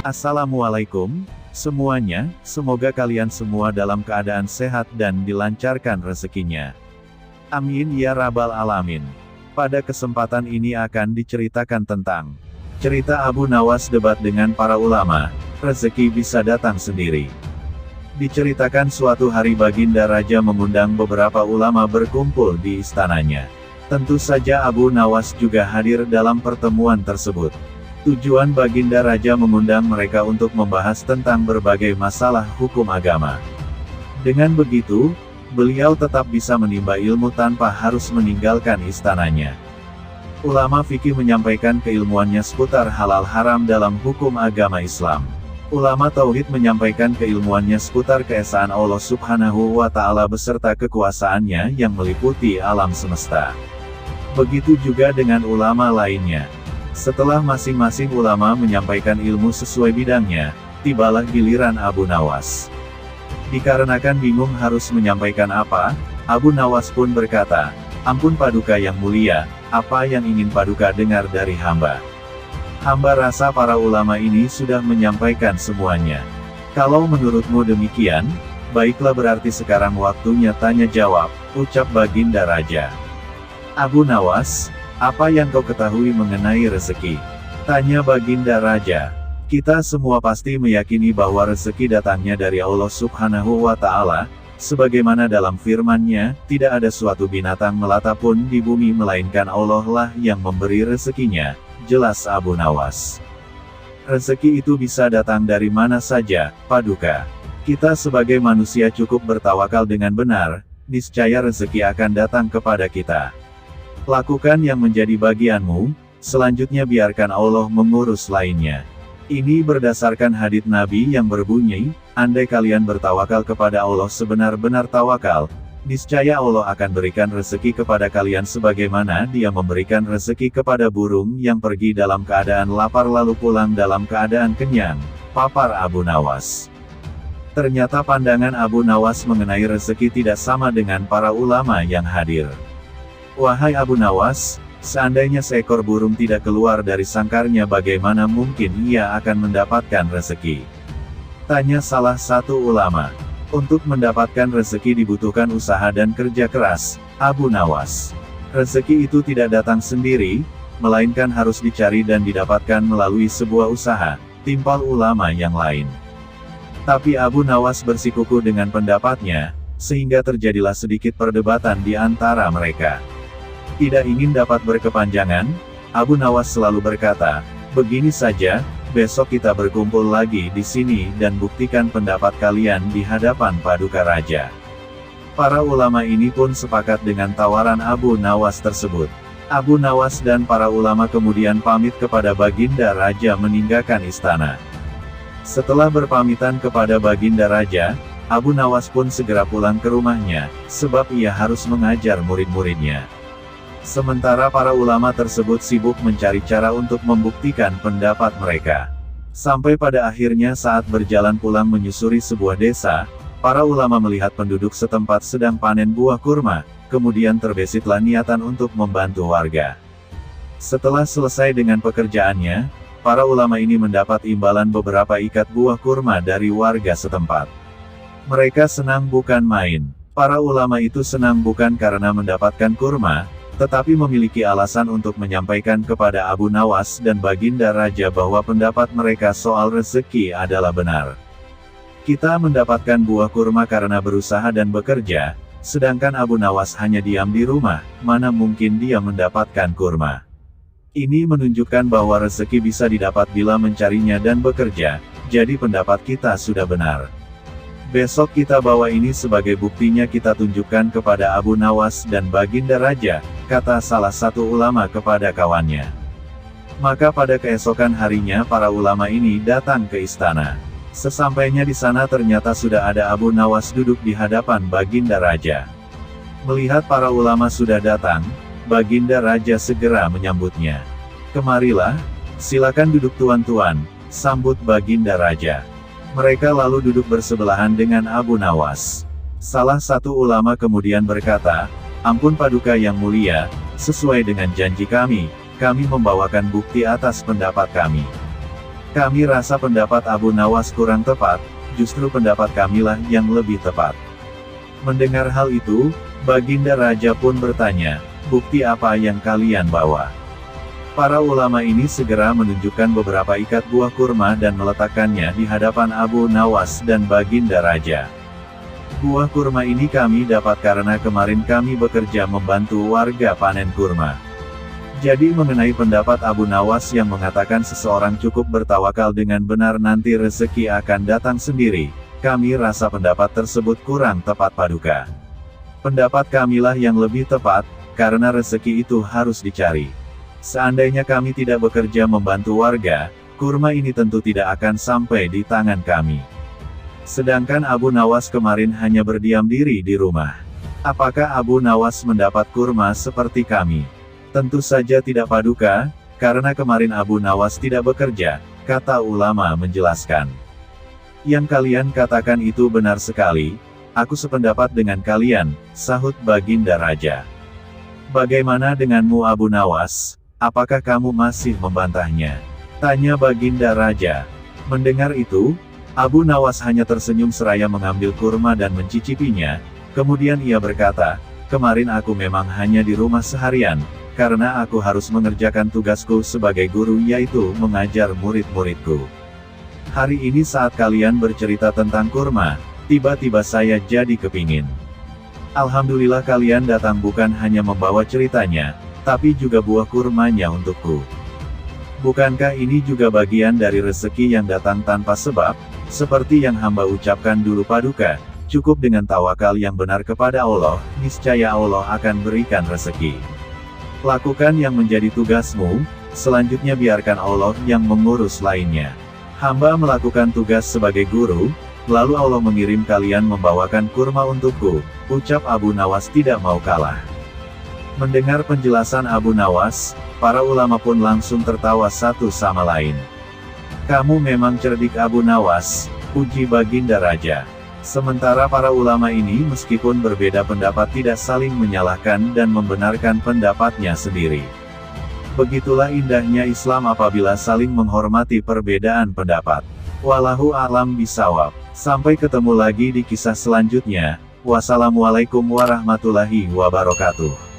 Assalamualaikum, semuanya, semoga kalian semua dalam keadaan sehat dan dilancarkan rezekinya. Amin ya rabbal alamin. Pada kesempatan ini akan diceritakan tentang cerita Abu Nawas debat dengan para ulama, rezeki bisa datang sendiri. Diceritakan suatu hari Baginda Raja mengundang beberapa ulama berkumpul di istananya. Tentu saja Abu Nawas juga hadir dalam pertemuan tersebut. Tujuan Baginda Raja mengundang mereka untuk membahas tentang berbagai masalah hukum agama. Dengan begitu, beliau tetap bisa menimba ilmu tanpa harus meninggalkan istananya. Ulama fikih menyampaikan keilmuannya seputar halal haram dalam hukum agama Islam. Ulama tauhid menyampaikan keilmuannya seputar keesaan Allah Subhanahu wa Ta'ala beserta kekuasaannya yang meliputi alam semesta. Begitu juga dengan ulama lainnya. Setelah masing-masing ulama menyampaikan ilmu sesuai bidangnya, tibalah giliran Abu Nawas. Dikarenakan bingung harus menyampaikan apa, Abu Nawas pun berkata, "Ampun Paduka yang mulia, apa yang ingin Paduka dengar dari hamba? Hamba rasa para ulama ini sudah menyampaikan semuanya. Kalau menurutmu demikian, baiklah berarti sekarang waktunya tanya jawab," ucap Baginda Raja. "Abu Nawas, apa yang kau ketahui mengenai rezeki?" tanya Baginda Raja. "Kita semua pasti meyakini bahwa rezeki datangnya dari Allah Subhanahu wa Ta'ala, sebagaimana dalam firman-Nya, tidak ada suatu binatang melata pun di bumi melainkan Allah lah yang memberi rezekinya," jelas Abu Nawas. "Rezeki itu bisa datang dari mana saja, Paduka. Kita sebagai manusia cukup bertawakal dengan benar, niscaya rezeki akan datang kepada kita. Lakukan yang menjadi bagianmu, selanjutnya biarkan Allah mengurus lainnya." Ini berdasarkan hadits Nabi yang berbunyi, "Andai kalian bertawakal kepada Allah sebenar-benar tawakal, niscaya Allah akan berikan rezeki kepada kalian sebagaimana Dia memberikan rezeki kepada burung yang pergi dalam keadaan lapar lalu pulang dalam keadaan kenyang," papar Abu Nawas. Ternyata pandangan Abu Nawas mengenai rezeki tidak sama dengan para ulama yang hadir. "Wahai Abu Nawas, seandainya seekor burung tidak keluar dari sangkarnya bagaimana mungkin ia akan mendapatkan rezeki?" tanya salah satu ulama. "Untuk mendapatkan rezeki dibutuhkan usaha dan kerja keras, Abu Nawas. Rezeki itu tidak datang sendiri, melainkan harus dicari dan didapatkan melalui sebuah usaha," timpal ulama yang lain. Tapi Abu Nawas bersikukuh dengan pendapatnya, sehingga terjadilah sedikit perdebatan di antara mereka. Tidak ingin dapat berkepanjangan, Abu Nawas selalu berkata, "Begini saja, besok kita berkumpul lagi di sini dan buktikan pendapat kalian di hadapan Paduka Raja." Para ulama ini pun sepakat dengan tawaran Abu Nawas tersebut. Abu Nawas dan para ulama kemudian pamit kepada Baginda Raja meninggalkan istana. Setelah berpamitan kepada Baginda Raja, Abu Nawas pun segera pulang ke rumahnya, sebab ia harus mengajar murid-muridnya. Sementara para ulama tersebut sibuk mencari cara untuk membuktikan pendapat mereka. Sampai pada akhirnya saat berjalan pulang menyusuri sebuah desa, para ulama melihat penduduk setempat sedang panen buah kurma, kemudian terbesitlah niatan untuk membantu warga. Setelah selesai dengan pekerjaannya, para ulama ini mendapat imbalan beberapa ikat buah kurma dari warga setempat. Mereka senang bukan main. Para ulama itu senang bukan karena mendapatkan kurma, tetapi memiliki alasan untuk menyampaikan kepada Abu Nawas dan Baginda Raja bahwa pendapat mereka soal rezeki adalah benar. "Kita mendapatkan buah kurma karena berusaha dan bekerja, sedangkan Abu Nawas hanya diam di rumah, mana mungkin dia mendapatkan kurma. Ini menunjukkan bahwa rezeki bisa didapat bila mencarinya dan bekerja, jadi pendapat kita sudah benar. Besok kita bawa ini sebagai buktinya kita tunjukkan kepada Abu Nawas dan Baginda Raja," kata salah satu ulama kepada kawannya. Maka pada keesokan harinya para ulama ini datang ke istana. Sesampainya di sana ternyata sudah ada Abu Nawas duduk di hadapan Baginda Raja. Melihat para ulama sudah datang, Baginda Raja segera menyambutnya. "Kemarilah, silakan duduk tuan-tuan," sambut Baginda Raja. Mereka lalu duduk bersebelahan dengan Abu Nawas. Salah satu ulama kemudian berkata, "Ampun Paduka yang mulia, sesuai dengan janji kami membawakan bukti atas pendapat kami." Kami rasa pendapat Abu Nawas kurang tepat, justru pendapat kamilah yang lebih tepat. Mendengar hal itu, Baginda Raja pun bertanya, bukti apa yang kalian bawa? Para ulama ini segera menunjukkan beberapa ikat buah kurma dan meletakkannya di hadapan Abu Nawas dan Baginda Raja. Buah kurma ini kami dapat karena kemarin kami bekerja membantu warga panen kurma. Jadi mengenai pendapat Abu Nawas yang mengatakan seseorang cukup bertawakal dengan benar nanti rezeki akan datang sendiri, kami rasa pendapat tersebut kurang tepat Paduka. Pendapat kamilah yang lebih tepat, karena rezeki itu harus dicari. Seandainya kami tidak bekerja membantu warga, kurma ini tentu tidak akan sampai di tangan kami. Sedangkan Abu Nawas kemarin hanya berdiam diri di rumah. Apakah Abu Nawas mendapat kurma seperti kami? Tentu saja tidak Paduka, karena kemarin Abu Nawas tidak bekerja, kata ulama menjelaskan. Yang kalian katakan itu benar sekali, aku sependapat dengan kalian, sahut Baginda Raja. Bagaimana denganmu Abu Nawas? Apakah kamu masih membantahnya? Tanya Baginda Raja. Mendengar itu, Abu Nawas hanya tersenyum seraya mengambil kurma dan mencicipinya, kemudian ia berkata, kemarin aku memang hanya di rumah seharian, karena aku harus mengerjakan tugasku sebagai guru yaitu mengajar murid-muridku. Hari ini saat kalian bercerita tentang kurma, tiba-tiba saya jadi kepingin. Alhamdulillah kalian datang bukan hanya membawa ceritanya, tapi juga buah kurmanya untukku. Bukankah ini juga bagian dari rezeki yang datang tanpa sebab, seperti yang hamba ucapkan dulu Paduka, cukup dengan tawakal yang benar kepada Allah, niscaya Allah akan berikan rezeki. Lakukan yang menjadi tugasmu, selanjutnya biarkan Allah yang mengurus lainnya. Hamba melakukan tugas sebagai guru, lalu Allah mengirim kalian membawakan kurma untukku, ucap Abu Nawas tidak mau kalah. Mendengar penjelasan Abu Nawas, para ulama pun langsung tertawa satu sama lain. Kamu memang cerdik Abu Nawas, puji Baginda Raja. Sementara para ulama ini meskipun berbeda pendapat tidak saling menyalahkan dan membenarkan pendapatnya sendiri. Begitulah indahnya Islam apabila saling menghormati perbedaan pendapat. Wallahu a'lam bishawab. Sampai ketemu lagi di kisah selanjutnya. Wassalamualaikum warahmatullahi wabarakatuh.